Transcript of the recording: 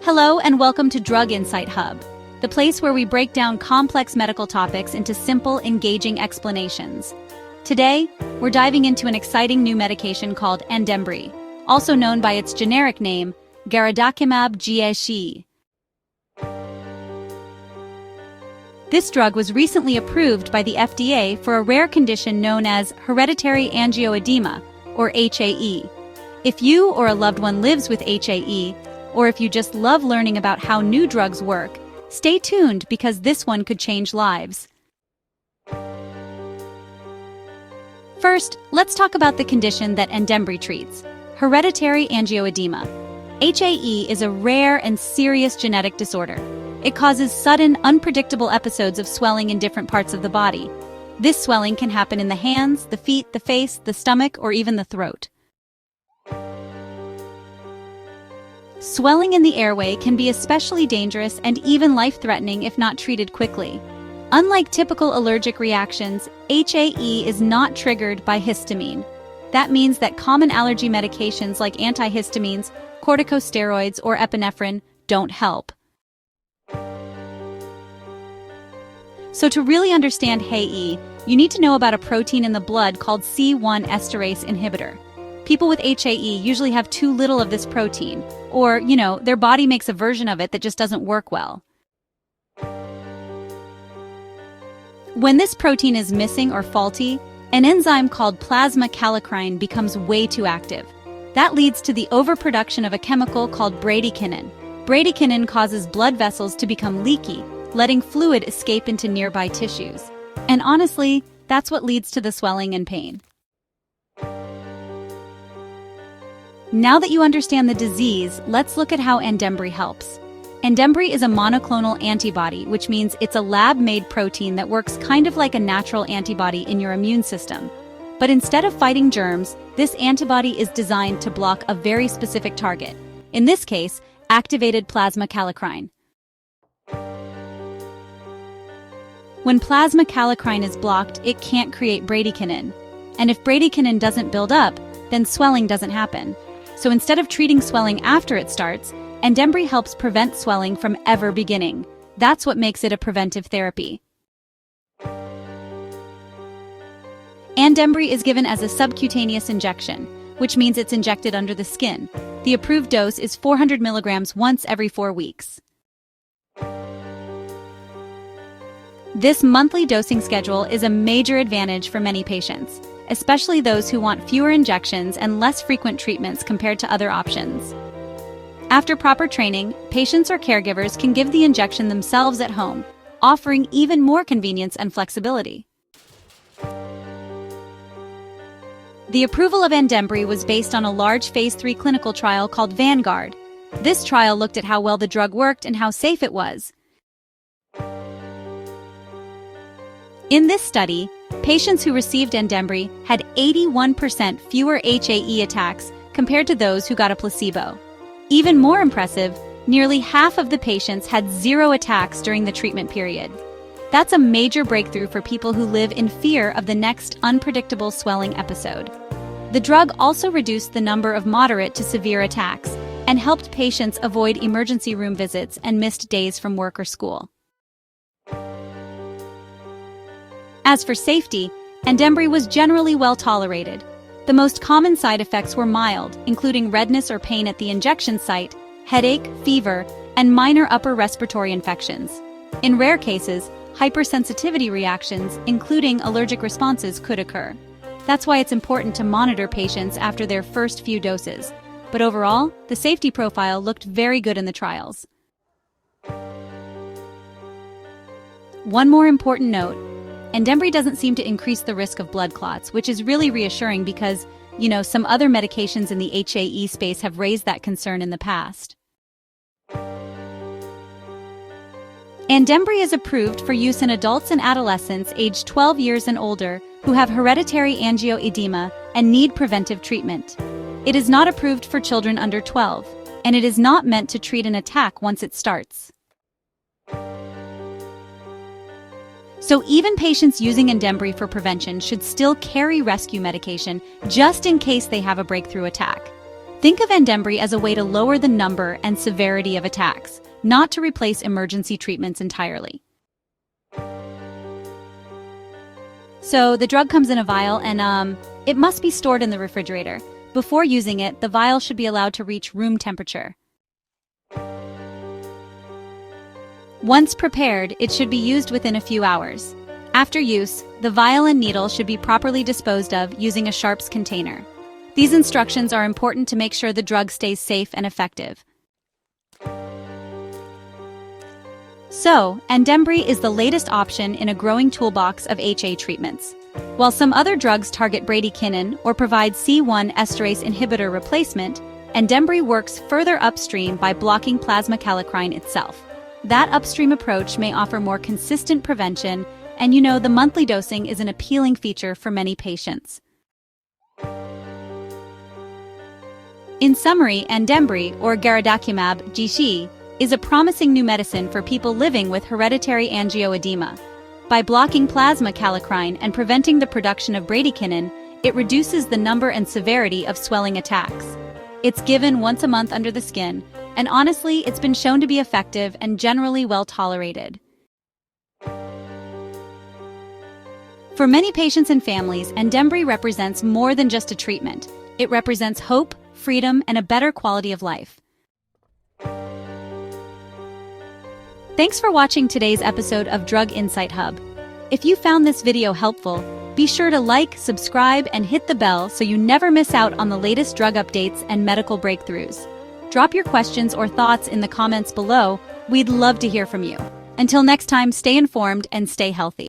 Hello and welcome to Drug Insight Hub, the place where we break down complex medical topics into simple, engaging explanations. Today, we're diving into an exciting new medication called Andembry, also known by its generic name, garadacimab-gxii. This drug was recently approved by the FDA for a rare condition known as Hereditary Angioedema, or HAE. If you or a loved one lives with HAE, or if you just love learning about how new drugs work, stay tuned because this one could change lives. First, let's talk about the condition that Andembry treats, hereditary angioedema. HAE is a rare and serious genetic disorder. It causes sudden, unpredictable episodes of swelling in different parts of the body. This swelling can happen in the hands, the feet, the face, the stomach, or even the throat. Swelling in the airway can be especially dangerous and even life-threatening if not treated quickly. Unlike typical allergic reactions, HAE is not triggered by histamine. That means that common allergy medications like antihistamines, corticosteroids, or epinephrine don't help. So to really understand HAE, you need to know about a protein in the blood called C1 esterase inhibitor. People with HAE usually have too little of this protein, or, their body makes a version of it that just doesn't work well. When this protein is missing or faulty, an enzyme called plasma kallikrein becomes way too active. That leads to the overproduction of a chemical called bradykinin. Bradykinin causes blood vessels to become leaky, letting fluid escape into nearby tissues. And honestly, that's what leads to the swelling and pain. Now that you understand the disease, let's look at how Andembry helps. Andembry is a monoclonal antibody, which means it's a lab-made protein that works kind of like a natural antibody in your immune system. But instead of fighting germs, this antibody is designed to block a very specific target. In this case, activated plasma kallikrein. When plasma kallikrein is blocked, it can't create bradykinin. And if bradykinin doesn't build up, then swelling doesn't happen. So instead of treating swelling after it starts, Andembry helps prevent swelling from ever beginning. That's what makes it a preventive therapy. Andembry is given as a subcutaneous injection, which means it's injected under the skin. The approved dose is 400 milligrams once every 4 weeks. This monthly dosing schedule is a major advantage for many patients, especially those who want fewer injections and less frequent treatments compared to other options. After proper training, patients or caregivers can give the injection themselves at home, offering even more convenience and flexibility. The approval of Andembry was based on a large Phase 3 clinical trial called Vanguard. This trial looked at how well the drug worked and how safe it was. In this study, patients who received Andembry had 81% fewer HAE attacks compared to those who got a placebo. Even more impressive, nearly half of the patients had 0 attacks during the treatment period. That's a major breakthrough for people who live in fear of the next unpredictable swelling episode. The drug also reduced the number of moderate to severe attacks and helped patients avoid emergency room visits and missed days from work or school. As for safety, Andembry was generally well tolerated. The most common side effects were mild, including redness or pain at the injection site, headache, fever, and minor upper respiratory infections. In rare cases, hypersensitivity reactions, including allergic responses, could occur. That's why it's important to monitor patients after their first few doses. But overall, the safety profile looked very good in the trials. One more important note. Andembry doesn't seem to increase the risk of blood clots, which is really reassuring because, some other medications in the HAE space have raised that concern in the past. Andembry is approved for use in adults and adolescents aged 12 years and older who have hereditary angioedema and need preventive treatment. It is not approved for children under 12, and it is not meant to treat an attack once it starts. So even patients using Andembry for prevention should still carry rescue medication just in case they have a breakthrough attack. Think of Andembry as a way to lower the number and severity of attacks, not to replace emergency treatments entirely. So the drug comes in a vial and it must be stored in the refrigerator. Before using it, the vial should be allowed to reach room temperature. Once prepared, it should be used within a few hours. After use, the vial and needle should be properly disposed of using a sharps container. These instructions are important to make sure the drug stays safe and effective. So, Andembry is the latest option in a growing toolbox of HAE treatments. While some other drugs target bradykinin or provide C1 esterase inhibitor replacement, Andembry works further upstream by blocking plasma kallikrein itself. That upstream approach may offer more consistent prevention, and the monthly dosing is an appealing feature for many patients. In summary, Andembry, or garadacimab-gxii, is a promising new medicine for people living with hereditary angioedema. By blocking plasma kallikrein and preventing the production of bradykinin, it reduces the number and severity of swelling attacks. It's given once a month under the skin, and honestly, it's been shown to be effective and generally well tolerated. For many patients and families, Andembry represents more than just a treatment. It represents hope, freedom, and a better quality of life. Thanks for watching today's episode of Drug Insight Hub. If you found this video helpful, be sure to like, subscribe, and hit the bell so you never miss out on the latest drug updates and medical breakthroughs. Drop your questions or thoughts in the comments below. We'd love to hear from you. Until next time, stay informed and stay healthy.